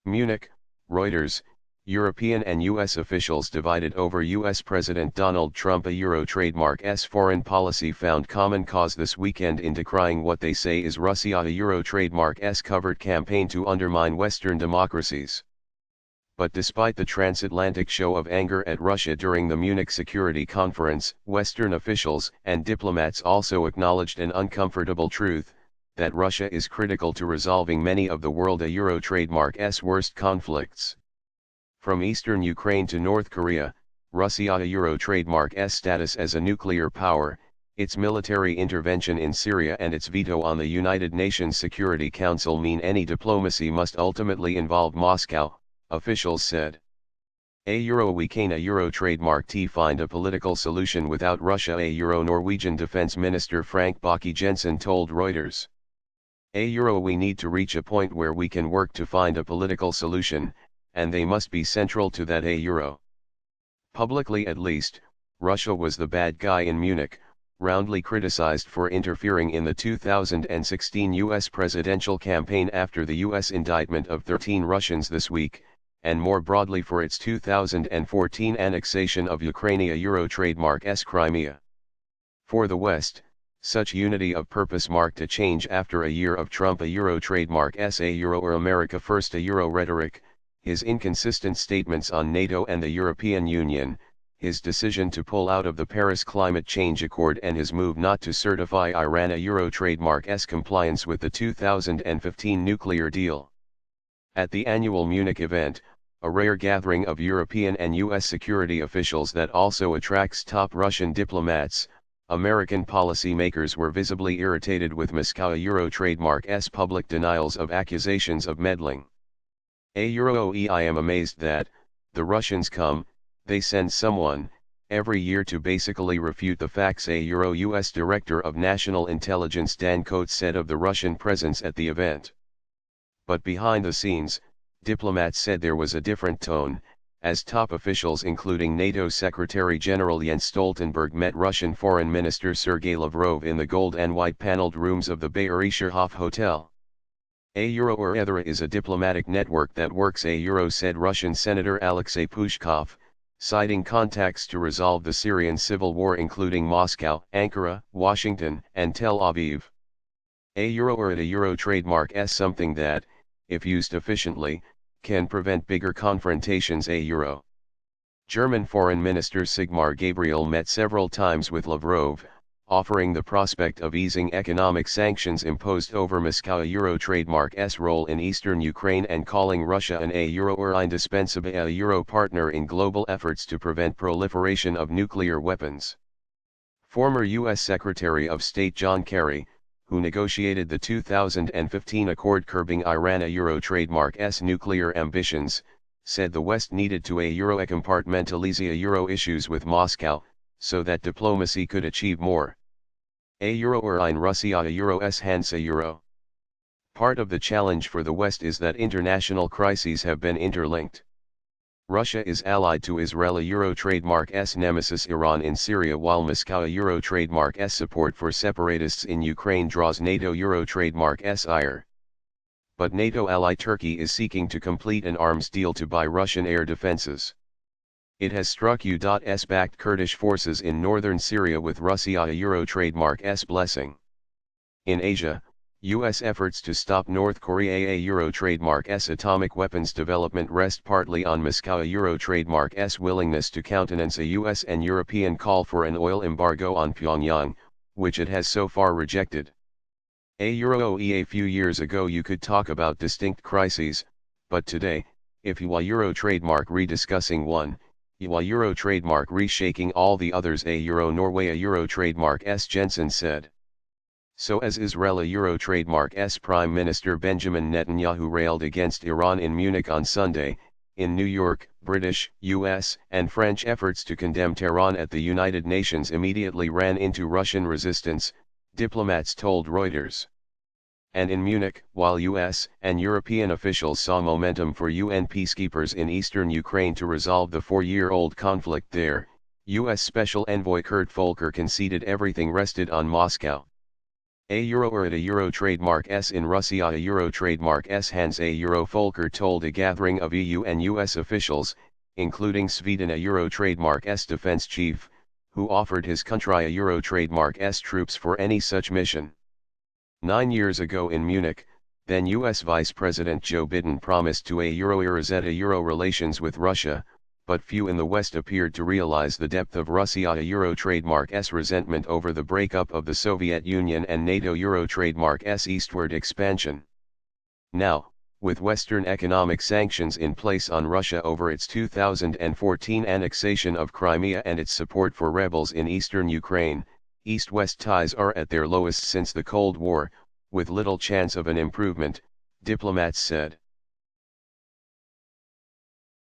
Munich, Reuters. European and U.S. officials divided over U.S. President Donald Trump. A Euro trademark's foreign policy found common cause this weekend in decrying what they say is Russia. A Euro trademark's covert campaign to undermine Western democracies. But despite the transatlantic show of anger at Russia during the Munich Security Conference, Western officials and diplomats also acknowledged an uncomfortable truth, that Russia is critical to resolving many of the world. A Euro trademark's worst conflicts. From eastern Ukraine to North Korea, Russia. A Euro trademark's status as a nuclear power, its military intervention in Syria and its veto on the United Nations Security Council mean any diplomacy must ultimately involve Moscow, officials said. We can a Euro trademark to find a political solution without Russia. A Norwegian Defense Minister Frank Bakke-Jensen told Reuters. We need to reach a point where we can work to find a political solution, and they must be central to that. Publicly at least, Russia was the bad guy in Munich, roundly criticized for interfering in the 2016 U.S. presidential campaign after the U.S. indictment of 13 Russians this week, and more broadly for its 2014 annexation of Ukraine. A Euro trademark's Crimea. For the West, such unity of purpose marked a change after a year of Trump. A Euro trademark's or America First. A Euro rhetoric, his inconsistent statements on NATO and the European Union, his decision to pull out of the Paris Climate Change Accord, and his move not to certify Iran. A Euro trademark's compliance with the 2015 nuclear deal. At the annual Munich event, a rare gathering of European and U.S. security officials that also attracts top Russian diplomats, American policymakers were visibly irritated with Moscow. A Euro trademark's public denials of accusations of meddling. I am amazed that, the Russians come, they send someone, every year to basically refute the facts. A U.S. Director of National Intelligence Dan Coats said of the Russian presence at the event. But behind the scenes, diplomats said there was a different tone, as top officials including NATO Secretary General Jens Stoltenberg met Russian Foreign Minister Sergei Lavrov in the gold and white paneled rooms of the Bayerischerhof Hotel. ETHRA is a diplomatic network that works. Said Russian Senator Alexei Pushkov, citing contacts to resolve the Syrian civil war including Moscow, Ankara, Washington, and Tel Aviv. A Euro trademark's something that, if used efficiently, can prevent bigger confrontations. German Foreign Minister Sigmar Gabriel met several times with Lavrov, offering the prospect of easing economic sanctions imposed over Moscow. A Euro trademark's role in eastern Ukraine and calling Russia an indispensable partner in global efforts to prevent proliferation of nuclear weapons. Former U.S. Secretary of State John Kerry, who negotiated the 2015 accord curbing Iran. A Euro trademark's nuclear ambitions, said the West needed to compartmentalize issues with Moscow, so that diplomacy could achieve more. In Russia. Hence Part of the challenge for the West is that international crises have been interlinked. Russia is allied to Israel. A Euro trademark's nemesis Iran in Syria, while Moscow. A Euro trademark's support for separatists in Ukraine draws NATO. Euro trademark's ire. But NATO ally Turkey is seeking to complete an arms deal to buy Russian air defenses. It has struck U.S.-backed Kurdish forces in northern Syria with Russia. A Euro trademark's blessing. In Asia, U.S. efforts to stop North Korea. A Euro trademark's atomic weapons development rest partly on Moscow. A Euro trademark's willingness to countenance a U.S. and European call for an oil embargo on Pyongyang, which it has so far rejected. A few years ago you could talk about distinct crises, but today, if you Euro trademark rediscussing one, you Euro trademark reshaking all the others. Norway. A Euro trademark's Jensen said. So as Israel. A Euro trademark's Prime Minister Benjamin Netanyahu railed against Iran in Munich on Sunday. In New York, British, US, and French efforts to condemn Tehran at the United Nations immediately ran into Russian resistance, diplomats told Reuters. And in Munich, while US and European officials saw momentum for UN peacekeepers in eastern Ukraine to resolve the 4-year-old conflict there, US Special Envoy Kurt Volker conceded everything rested on Moscow. A euro or at a euro trademark S in Russia a euro trademark S Hans a euro Volker told a gathering of EU and US officials, including Sweden a euro trademark S defense chief, who offered his country a euro trademark S troops for any such mission. 9 years ago in Munich, then US Vice President Joe Biden promised to a euro a euro relations with Russia, but few in the West appeared to realize the depth of Russia a euro trademark S resentment over the breakup of the Soviet Union and NATO euro trademark S eastward expansion. Now, with Western economic sanctions in place on Russia over its 2014 annexation of Crimea and its support for rebels in eastern Ukraine, East-West ties are at their lowest since the Cold War, with little chance of an improvement, diplomats said.